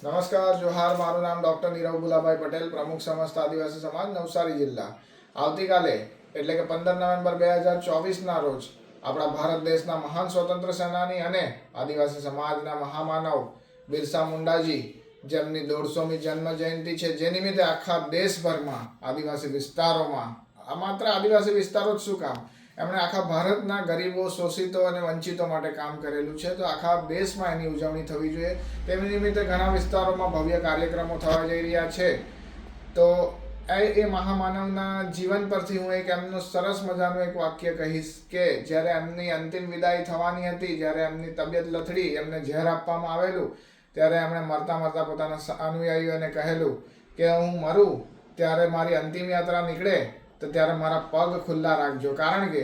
નમસ્કાર, જોહાર. મારું નામ ડૉક્ટર નીરવ ગુલાભાઈ પટેલ, પ્રમુખ સમસ્ત આદિવાસી સમાજ નવસારી જિલ્લા. આવતીકાલે એટલે કે 15 નવેમ્બર 2024ના રોજ આપણા ભારત દેશના મહાન સ્વતંત્ર સેનાની અને આદિવાસી સમાજના મહામાનવ બિરસા મુંડાજી જેમની 150મી જન્મ જયંતિ છે, જે નિમિત્તે આખા દેશભરમાં આદિવાસી વિસ્તારોમાં, આ માત્ર આદિવાસી વિસ્તારો જ શું કામ, એમણે આખા ભારતના ગરીબો, શોષિતો અને વંચિતો માટે કામ કરેલું છે. તો આખા દેશમાં એની ઉજવણી થવી જોઈએ. તેની નિમિત્તે ઘણા વિસ્તારોમાં ભવ્ય કાર્યક્રમો થવા જઈ રહ્યા છે. તો એ મહામાનવના જીવન પરથી હું એક એમનું સરસ મજાનું એક વાક્ય કહીશ કે જ્યારે એમની અંતિમ વિદાય થવાની હતી, જ્યારે એમની તબિયત લથડી, એમને ઝેર આપવામાં આવેલું, ત્યારે એમણે મરતા મરતા પોતાના અનુયાયીઓને કહેલું કે હું મરું ત્યારે મારી અંતિમ યાત્રા નીકળે તો ત્યારે મારા પગ ખુલ્લા રાખજો. કારણ કે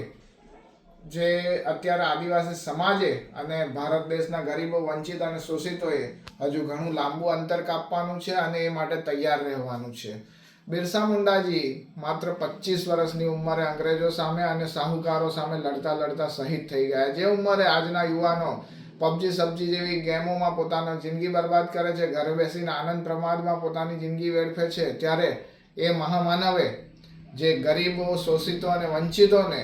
જે અત્યારે આદિવાસી સમાજે અને ભારત દેશના ગરીબો, વંચિત અને શોષિતોએ હજુ ઘણું લાંબુ અંતર કાપવાનું છે અને એ માટે તૈયાર રહેવાનું છે. બિરસા મુંડાજી માત્ર 25 વર્ષની ઉંમરે અંગ્રેજો સામે અને સાહુકારો સામે લડતા લડતા શહીદ થઈ ગયા. જે ઉંમરે આજના યુવાનો પબજી સબજી જેવી ગેમોમાં પોતાની જિંદગી બરબાદ કરે છે, ઘરે બેસીને આનંદ પ્રમાદમાં પોતાની જિંદગી વેડફે છે, ત્યારે એ મહામાનવે જે ગરીબો, શોષિતો અને વંચિતોને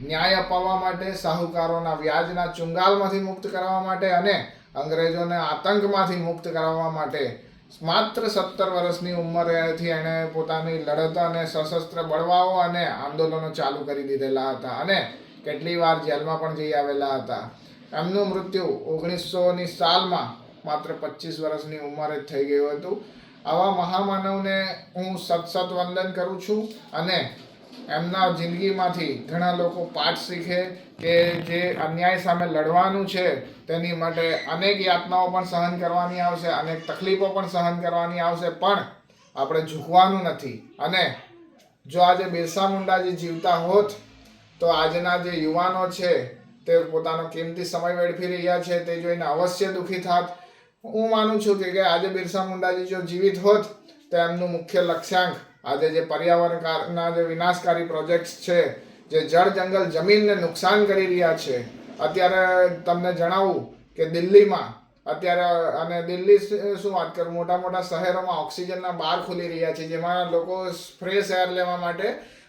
ન્યાય અપાવવા માટે, સાહુકારોના વ્યાજના ચુંગાલમાંથી મુક્ત કરવા માટે અને અંગ્રેજોને આતંકમાંથી મુક્ત કરવા માટે માત્ર 17 વર્ષની ઉંમરેથી એણે પોતાની લડત અને સશસ્ત્ર બળવાઓ અને આંદોલનો ચાલુ કરી દીધેલા હતા અને કેટલી વાર જેલમાં પણ જઈ આવેલા હતા. એમનું મૃત્યુ 1900ની સાલમાં માત્ર 25 વર્ષની ઉંમરે જ થઈ ગયું હતું. આવા મહામાનવને હું સત વંદન કરું છું અને એમના જિંદગીમાંથી ઘણા લોકો પાઠ શીખે કે જે અન્યાય સામે લડવાનું છે તેની માટે અનેક યાતનાઓ પણ સહન કરવાની આવશે, અનેક તકલીફો પણ સહન કરવાની આવશે, પણ આપણે ઝૂકવાનું નથી. અને જો આજે બિરસા મુંડાજી જીવતા હોત તો આજના જે યુવાનો છે તે પોતાનો કિંમતી સમય વેડફી રહ્યા છે તે જોઈને અવશ્ય દુઃખી થાત. હું માનું છું કે આજે બિરસા મુંડાજી જો જીવિત હોત તો એમનું મુખ્ય લક્ષ્યાંક આજે જે પર્યાવરણના જે વિનાશકારી પ્રોજેક્ટ્સ છે, જે જળ જંગલ જમીનને નુકસાન કરી રહ્યા છે. અત્યારે તમને જણાવું કે દિલ્હીમાં અત્યારે, અને દિલ્હી શું વાત કરું, મોટા મોટા શહેરોમાં ઓક્સિજનના બાર ખુલી રહ્યા છે, જેમાં લોકો ફ્રેશ એર લેવા માટે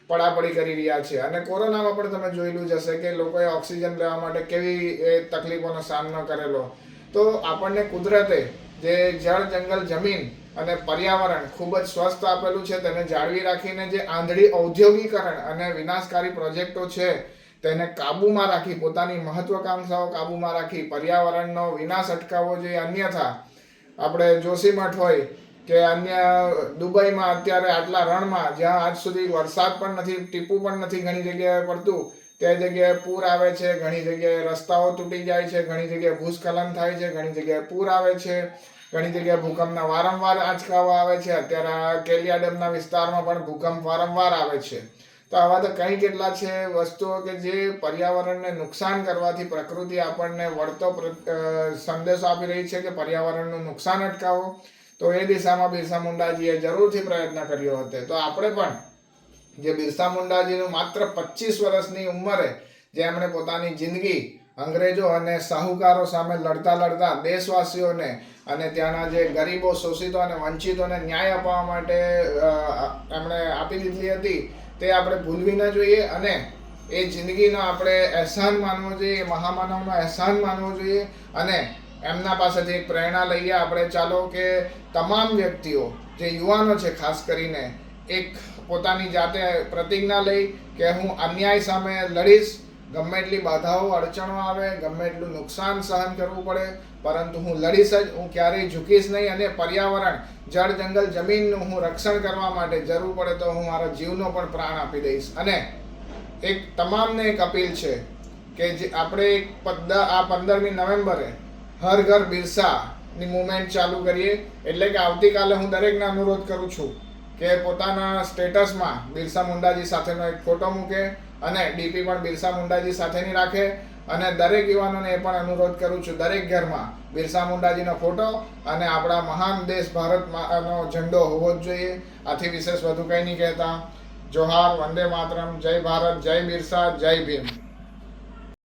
પડાપડી કરી રહ્યા છે. અને કોરોનામાં પણ તમે જોયેલું જ હશે કે લોકોએ ઓક્સિજન લેવા માટે કેવી તકલીફોનો સામનો કરેલો. તો આપણને કુદરતે જે જળ જંગલ જમીન અને પર્યાવરણ ખૂબ જ સ્વસ્થ આપેલું છે, તેને જાળવી રાખીને જે આંધળી ઔદ્યોગિકરણ અને વિનાશકારી પ્રોજેક્ટો છે તેને કાબૂમાં રાખી, પોતાની મહત્વાકાંક્ષાઓ કાબૂમાં રાખી પર્યાવરણનો વિનાશ અટકાવવો જોઈએ. અન્યથા આપણે જોશીમઠ હોય કે અન્ય દુબઈમાં અત્યારે આટલા રણમાં જ્યાં આજ સુધી વરસાદ પણ નથી, ટીપું પણ નથી ઘણી જગ્યાએ પડતું, તે જગ્યાએ પૂર આવે છે, ઘણી જગ્યાએ રસ્તાઓ તૂટી જાય છે, ઘણી જગ્યાએ ભૂસ્ખલન થાય છે, ઘણી જગ્યાએ પૂર આવે છે, ઘણી જગ્યાએ ભૂકંપના વારંવાર આંચકાઓ આવે છે. અત્યારે કેલિયા ડેમના વિસ્તારમાં પણ ભૂકંપ વારંવાર આવે છે. તો આવા તો કંઈ કેટલા છે વસ્તુઓ કે જે પર્યાવરણને નુકસાન કરવાથી પ્રકૃતિ આપણને વળતો સંદેશો આપી રહી છે કે પર્યાવરણનું નુકસાન અટકાવો. તો એ દિશામાં બિરસા મુંડાજીએ જરૂરથી પ્રયત્ન કર્યો હતો. તો આપણે પણ જે બિરસા મુંડાજીનું માત્ર 25 વર્ષની ઉંમરે જે એમણે પોતાની જિંદગી અંગ્રેજો અને સાહુકારો સામે લડતા લડતા દેશવાસીઓને અને ત્યાંના જે ગરીબો, શોષિતો અને વંચિતોને ન્યાય અપાવવા માટે એમણે આપી દીધી હતી, તે આપણે ભૂલવી ન જોઈએ અને એ જિંદગીનો આપણે અહેસાન માનવો જોઈએ, મહામાનવનો અહેસાન માનવો જોઈએ અને એમના પાસેથી એક પ્રેરણા લઈએ આપણે. ચાલો કે તમામ વ્યક્તિઓ, જે યુવાનો છે ખાસ કરીને, એક પોતાની જાતે પ્રતિજ્ઞા લઈ કે હું અન્યાય સામે લડીશ. ગમે એટલી બાધાઓ, અડચણો આવે, ગમે એટલું નુકસાન સહન કરવું પડે, પરંતુ હું લડીશ જ, હું ક્યારેય ઝૂકીશ નહીં. અને પર્યાવરણ, જળ જંગલ જમીનનું હું રક્ષણ કરવા માટે જરૂર પડે તો હું મારા જીવનો પણ પ્રાણ આપી દઈશ. અને એક તમામને એક અપીલ છે કે જે આપણે આ 15મી નવેમ્બરે હર ઘર બિરસાની મુવમેન્ટ ચાલુ કરીએ. એટલે કે આવતીકાલે હું દરેકને અનુરોધ કરું છું કે પોતાના સ્ટેટસમાં બિરસા મુંડાજી સાથેનો એક ફોટો મૂકે અને ડીપી પણ બિરસા મુંડાજી સાથેની રાખે. અને દરેક યુવાનોને એ પણ અનુરોધ કરું છું, દરેક ઘરમાં બિરસા મુંડાજીનો ફોટો અને આપણા મહાન દેશ ભારતનો ઝંડો હોવો જ જોઈએ. આથી વિશેષ વધુ કંઈ નહીં કહેતા. જોહાર, વંદે માતરમ, જય ભારત, જય બિરસા, જય ભીમ.